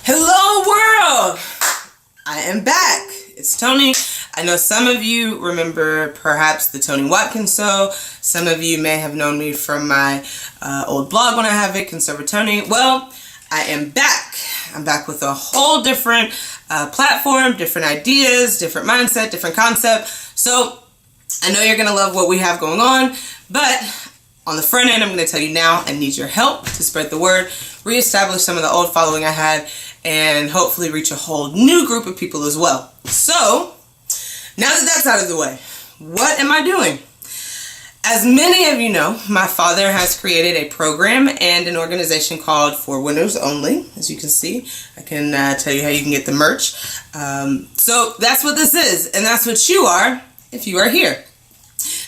Hello world! I am back. It's Tony. I know some of you remember perhaps the Tony Watkins Show. Some of you may have known me from my old blog when I have it, Conservative Tony. Well, I am back. I'm back with a whole different platform, different ideas, different mindset, different concept. So I know you're going to love what we have going on, but on the front end, I'm going to tell you now, I need your help to spread the word, reestablish some of the old following I had, and hopefully reach a whole new group of people as well. So, now that that's out of the way, what am I doing? As many of you know, my father has created a program and an organization called For Winners Only. As you can see, I can tell you how you can get the merch. So that's what this is, and that's what you are if you are here.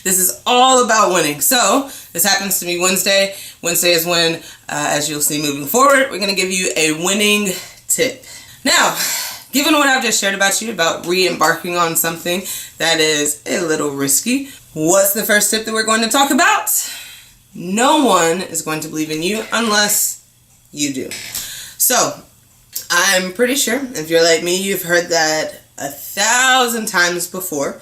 This is all about winning. So this happens to be Wednesday. Wednesday is when, as you'll see moving forward, we're going to give you a winning tip. Now, given what I've just shared about you about re-embarking on something that is a little risky, what's the first tip that we're going to talk about? No one is going to believe in you unless you do. So, I'm pretty sure if you're like me, you've heard that 1,000 times before.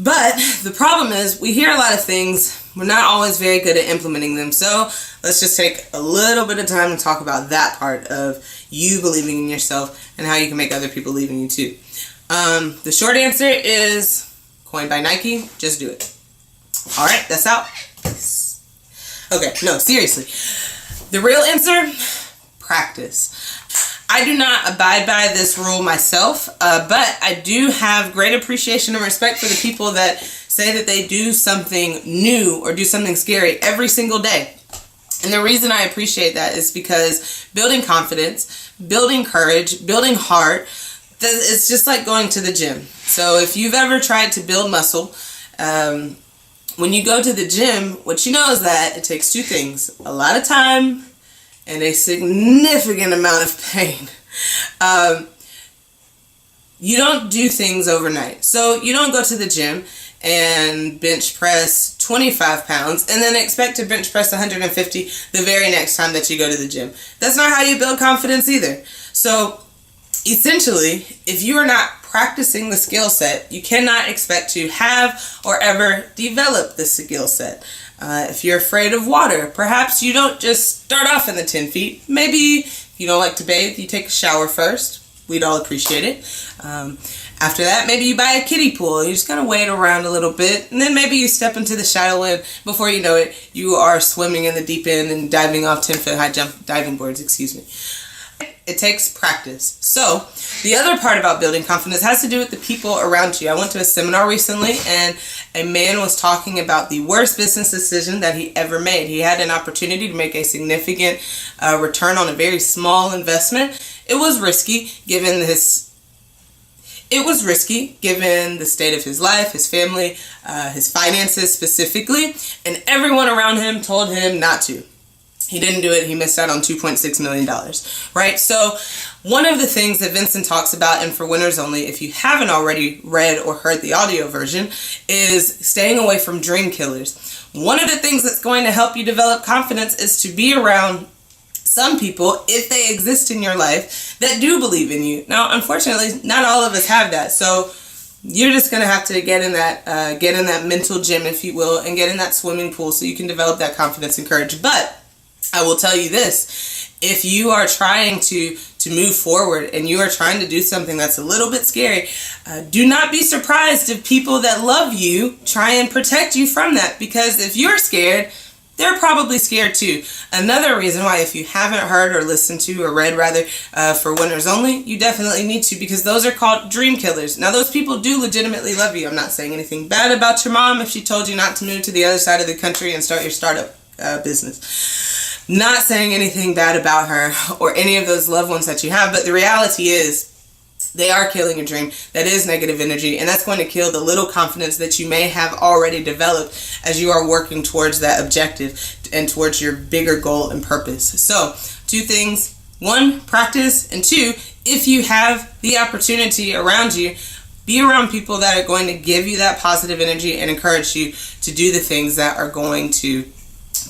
But the problem is we hear a lot of things. We're not always very good at implementing them. So let's just take a little bit of time to talk about that part of you believing in yourself and how you can make other people believe in you too. The short answer is coined by Nike. Just do it. All right, that's out. Okay, no, seriously. The real answer, practice. I do not abide by this rule myself, but I do have great appreciation and respect for the people that say that they do something new or do something scary every single day. And the reason I appreciate that is because building confidence, building courage, building heart, it's just like going to the gym. So if you've ever tried to build muscle, when you go to the gym, what you know is that it takes two things: a lot of time and a significant amount of pain. You don't do things overnight. So you don't go to the gym and bench press 25 pounds and then expect to bench press 150 the very next time that you go to the gym. That's not how you build confidence either. So essentially, if you are not practicing the skill set, you cannot expect to have or ever develop the skill set. If you're afraid of water, perhaps you don't just start off in the 10 feet. Maybe if you don't like to bathe, you take a shower first. We'd all appreciate it. After that, maybe you buy a kiddie pool. You just kind of wade around a little bit. And then maybe you step into the shallow end. Before you know it, you are swimming in the deep end and diving off 10-foot high jump diving boards, It takes practice. So, the other part about building confidence has to do with the people around you. I went to a seminar recently and a man was talking about the worst business decision that he ever made. He had an opportunity to make a significant return on a very small investment. It was risky given the state of his life, his family, his finances specifically, and everyone around him told him not to. He didn't do it. He missed out on $2.6 million, right? So one of the things that Vincent talks about in For Winners Only, if you haven't already read or heard the audio version, is staying away from dream killers. One of the things that's going to help you develop confidence is to be around some people, if they exist in your life, that do believe in you. Now, unfortunately, not all of us have that. So you're just going to have to get in that mental gym, if you will, and get in that swimming pool so you can develop that confidence and courage. But I will tell you this: if you are trying to move forward and you are trying to do something that's a little bit scary, do not be surprised if people that love you try and protect you from that, because if you're scared, they're probably scared too. Another reason why, if you haven't heard or listened to or read rather For Winners Only, you definitely need to, because those are called dream killers. Now, those people do legitimately love you. I'm not saying anything bad about your mom if she told you not to move to the other side of the country and start your startup business. Not saying anything bad about her or any of those loved ones that you have, but the reality is they are killing your dream. That is negative energy, and that's going to kill the little confidence that you may have already developed as you are working towards that objective and towards your bigger goal and purpose. So, two things: one, practice, and two, if you have the opportunity around you, be around people that are going to give you that positive energy and encourage you to do the things that are going to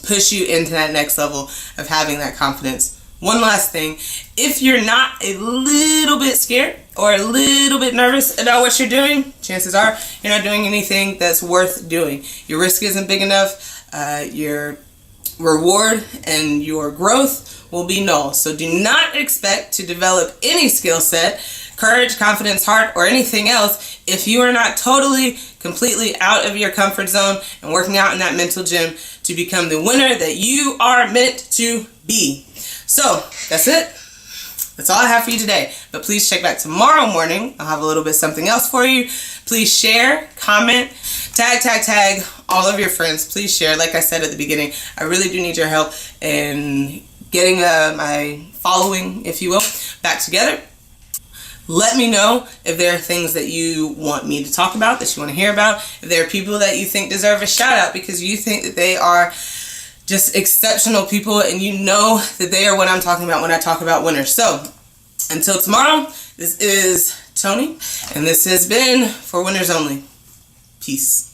push you into that next level of having that confidence One last thing, if you're not a little bit scared or a little bit nervous about what you're doing, chances are you're not doing anything that's worth doing. Your risk isn't big enough. Your reward and your growth will be null. So do not expect to develop any skill set, courage, confidence, heart, or anything else if you are not totally, completely out of your comfort zone and working out in that mental gym to become the winner that you are meant to be. So that's it. That's all I have for you today. But please check back tomorrow morning. I'll have a little bit something else for you. Please share, comment, tag all of your friends. Please share. Like I said at the beginning, I really do need your help in getting my following, if you will, back together. Let me know if there are things that you want me to talk about, that you want to hear about. If there are people that you think deserve a shout out because you think that they are just exceptional people and you know that they are what I'm talking about when I talk about winners. So until tomorrow, this is Tony and this has been For Winners Only. Peace.